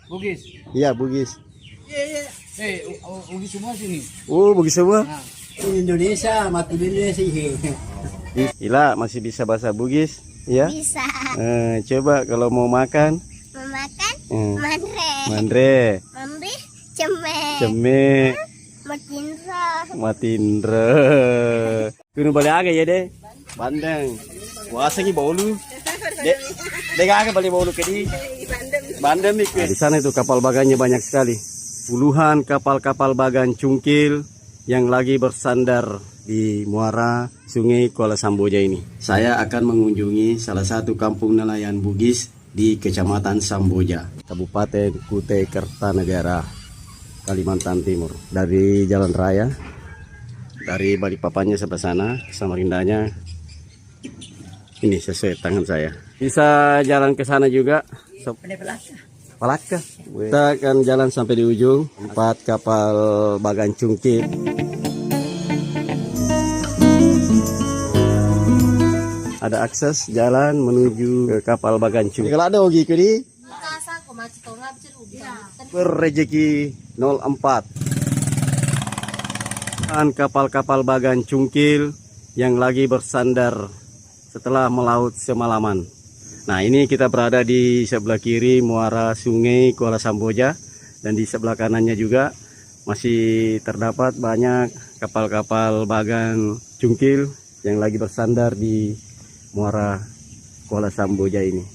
Bugis. Iya, Bugis. Bugis semua sini. Oh, Bugis semua. Nah, Indonesia, mati Indonesia sih. Ila masih bisa bahasa Bugis, ya? Bisa Coba kalau mau makan, memakan mandre. mandre, Mamri ceme. ceme, Matindra. matindre. Kuno balik aga ya deh, bandeng. Puasa ki bolu. Dek aga balik bolu ke di. Bandeng nih. Di sana itu kapal bagannya banyak sekali. Puluhan kapal-kapal bagan cungkil yang lagi bersandar di muara Sungai Kuala Samboja ini. Saya akan mengunjungi salah satu kampung nelayan Bugis di Kecamatan Samboja, Kabupaten Kutai Kertanegara, Kalimantan Timur. Dari jalan raya, dari Balikpapannya sebelah sana, Samarindanya ini sesuai tangan saya. Bisa jalan ke sana juga. Palaka. Kita akan jalan sampai di ujung. 4 kapal bagan cungkil. Ada akses jalan menuju ke kapal bagan cungkil. Kalau ada ogi ke di Berrejeki 04. Kapal-kapal bagan cungkil yang lagi bersandar setelah melaut semalaman. Nah, ini kita berada di sebelah kiri muara Sungai Kuala Samboja, dan di sebelah kanannya juga masih terdapat banyak kapal-kapal bagan cungkil yang lagi bersandar di muara Kuala Samboja ini.